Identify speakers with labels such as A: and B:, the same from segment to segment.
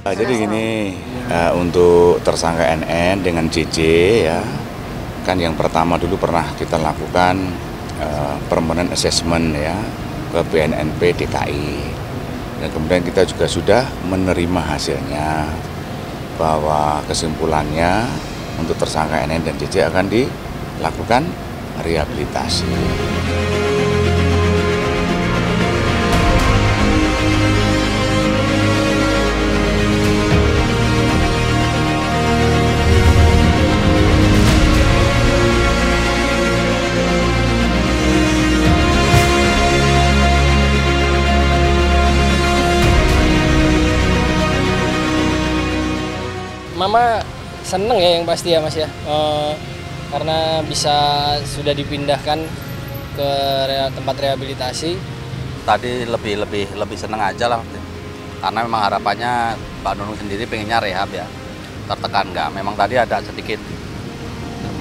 A: Jadi gini, untuk tersangka NN dengan JJ ya, kan yang pertama dulu pernah kita lakukan permanent assessment ya ke BNNP DKI. Dan kemudian kita juga sudah menerima hasilnya bahwa kesimpulannya untuk tersangka NN dan JJ akan dilakukan rehabilitasi.
B: Mama seneng ya yang pasti ya Mas ya, karena bisa sudah dipindahkan ke tempat rehabilitasi.
C: Tadi lebih seneng aja lah, karena memang harapannya Mbak Nunung sendiri pengennya rehab ya, tertekan nggak. Memang tadi ada sedikit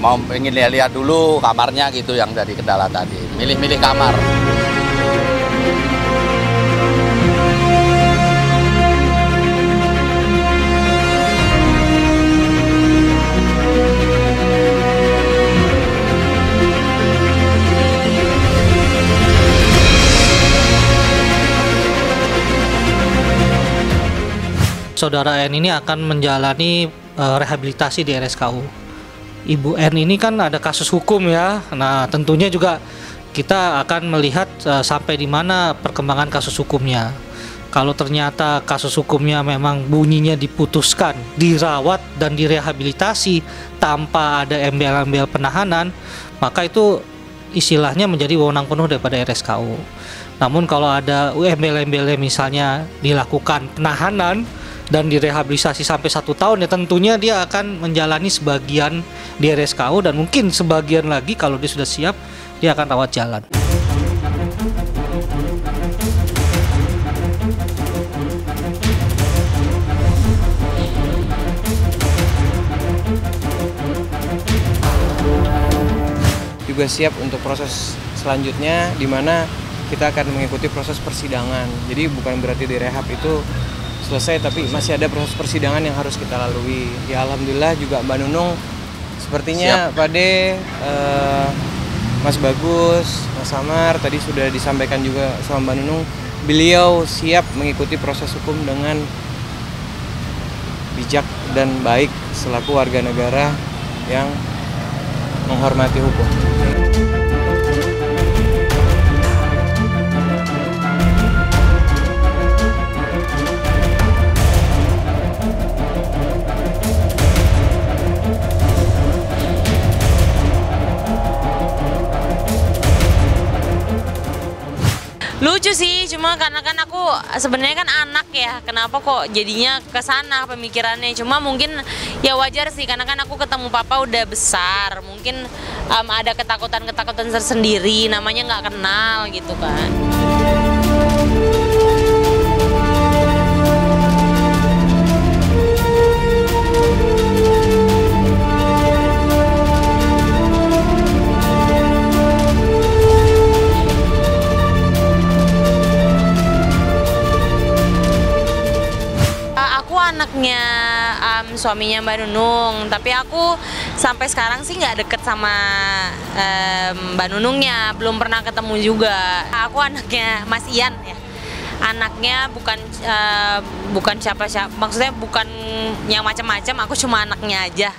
C: mau pengen lihat dulu kamarnya gitu yang dari kendala tadi, milih-milih kamar.
D: Saudara N ini akan menjalani rehabilitasi di RSKU. Ibu N ini kan ada kasus hukum ya. Nah, tentunya juga kita akan melihat sampai di mana perkembangan kasus hukumnya. Kalau ternyata kasus hukumnya memang bunyinya diputuskan, dirawat dan direhabilitasi tanpa ada embel-embel penahanan, maka itu istilahnya menjadi wewenang penuh daripada RSKU. Namun kalau ada embel-embelnya misalnya dilakukan penahanan dan direhabilitasi sampai 1 tahun, ya tentunya dia akan menjalani sebagian di RSKU dan mungkin sebagian lagi kalau dia sudah siap dia akan rawat jalan.
B: Juga siap untuk proses selanjutnya, di mana kita akan mengikuti proses persidangan. Jadi bukan berarti di rehab itu selesai, tapi masih ada proses persidangan yang harus kita lalui. Ya alhamdulillah juga Mbak Nunung sepertinya Pak De, Mas Bagus, Mas Samar tadi sudah disampaikan juga sama Mbak Nunung, beliau siap mengikuti proses hukum dengan bijak dan baik selaku warga negara yang menghormati hukum.
E: Lucu sih, cuma karena kan aku sebenarnya kan anak ya, kenapa kok jadinya ke sana pemikirannya. Cuma mungkin ya wajar sih, karena kan aku ketemu papa udah besar, mungkin ada ketakutan-ketakutan tersendiri, namanya nggak kenal gitu kan. Anaknya suaminya Mbak Nunung, tapi aku sampai sekarang sih nggak deket sama Mbak Nunungnya, belum pernah ketemu juga. Aku anaknya Mas Ian ya, anaknya bukan siapa-siapa, maksudnya bukan yang macam-macam, aku cuma anaknya aja.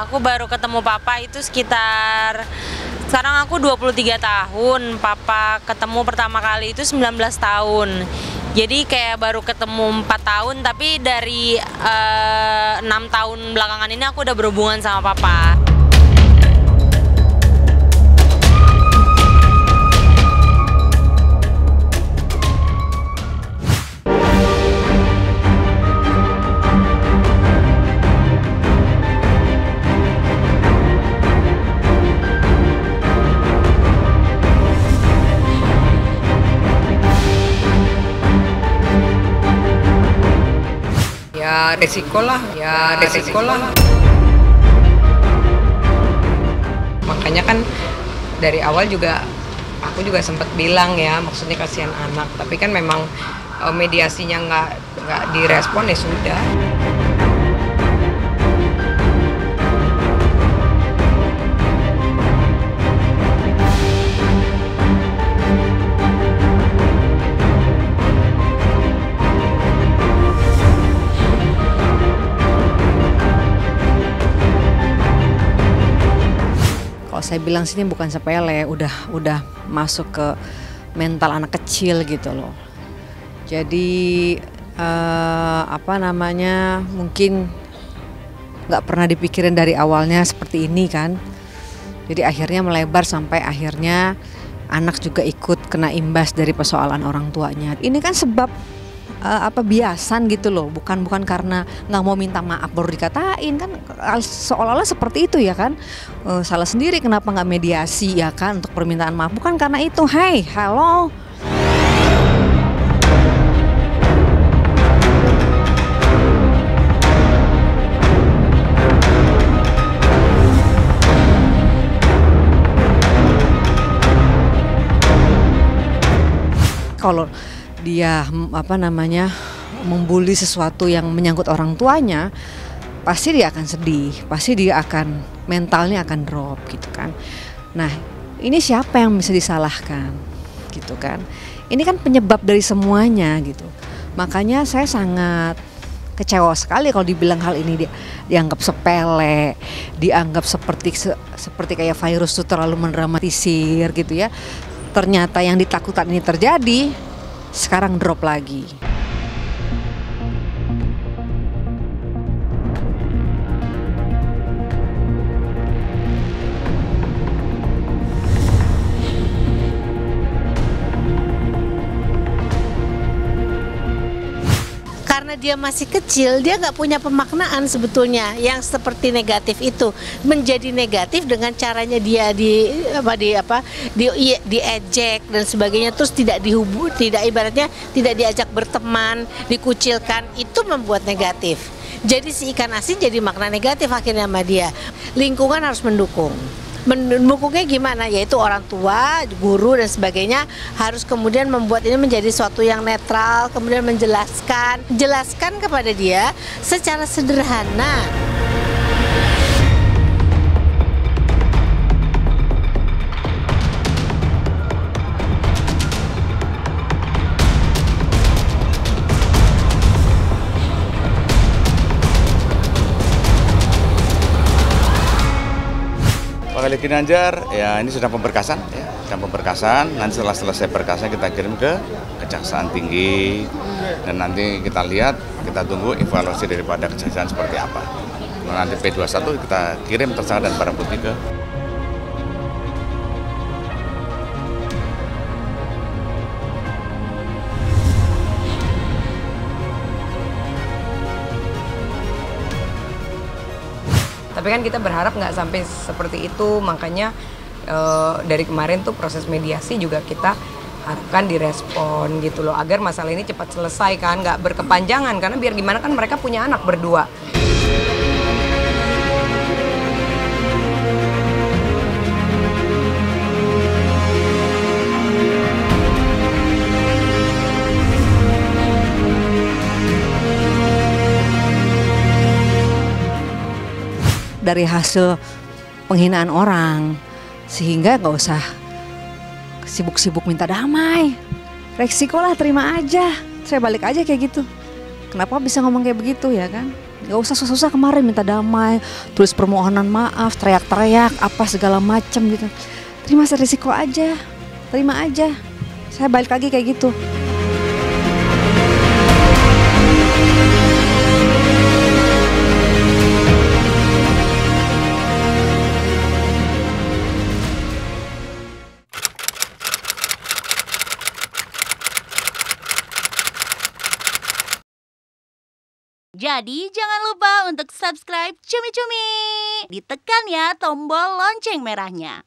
E: Aku baru ketemu papa itu sekitar, sekarang aku 23 tahun, papa ketemu pertama kali itu 19 tahun. Jadi kayak baru ketemu 4 tahun, tapi dari 6 tahun belakangan ini aku udah berhubungan sama papa.
F: Ya resiko lah. Makanya kan dari awal juga aku juga sempat bilang ya, maksudnya kasihan anak, tapi kan memang mediasinya nggak direspon ya sudah.
G: Kalau saya bilang sini bukan sepele, udah masuk ke mental anak kecil gitu loh. Jadi mungkin nggak pernah dipikirin dari awalnya seperti ini kan. Jadi akhirnya melebar sampai akhirnya anak juga ikut kena imbas dari persoalan orang tuanya. Ini kan sebab biasan gitu loh, bukan karena nggak mau minta maaf baru dikatain kan, seolah-olah seperti itu ya kan. Salah sendiri kenapa nggak mediasi ya kan untuk permintaan maaf, bukan karena itu. Hai, halo. Kalau dia membuli sesuatu yang menyangkut orang tuanya, pasti dia akan sedih, pasti dia akan mentalnya akan drop gitu kan. Nah, ini siapa yang bisa disalahkan gitu kan? Ini kan penyebab dari semuanya gitu. Makanya saya sangat kecewa sekali kalau dibilang hal ini dianggap sepele, dianggap seperti kayak virus itu terlalu mendramatisir gitu ya. Ternyata yang ditakutkan ini terjadi, sekarang drop lagi.
H: Karena dia masih kecil, dia nggak punya pemaknaan sebetulnya yang seperti negatif itu menjadi negatif dengan caranya dia diejek dan sebagainya, terus tidak ibaratnya tidak diajak berteman, dikucilkan, itu membuat negatif. Jadi si ikan asin jadi makna negatif akhirnya sama dia. Lingkungan harus mendukung. Mendukungnya gimana? Yaitu orang tua, guru dan sebagainya harus kemudian membuat ini menjadi suatu yang netral, kemudian jelaskan kepada dia secara sederhana.
A: Pak Khalid Ginanjar, ya ini sedang pemberkasan, Nanti setelah selesai berkasan kita kirim ke Kejaksaan Tinggi, dan nanti kita lihat, kita tunggu evaluasi daripada kejaksaan seperti apa. Nanti P21 kita kirim tersangka dan barang bukti ke.
F: Tapi kan kita berharap nggak sampai seperti itu, makanya dari kemarin tuh proses mediasi juga kita harapkan direspon gitu loh, agar masalah ini cepat selesai kan, nggak berkepanjangan, karena biar gimana kan mereka punya anak berdua.
G: Dari hasil penghinaan orang, sehingga nggak usah sibuk-sibuk minta damai. Resiko lah, terima aja, saya balik aja kayak gitu. Kenapa bisa ngomong kayak begitu ya kan? Nggak usah susah-susah kemarin minta damai, tulis permohonan maaf, teriak-teriak, apa segala macam gitu. Terima resiko aja, terima aja, saya balik lagi kayak gitu.
I: Jadi jangan lupa untuk subscribe Cumi Cumi. Ditekan ya tombol lonceng merahnya.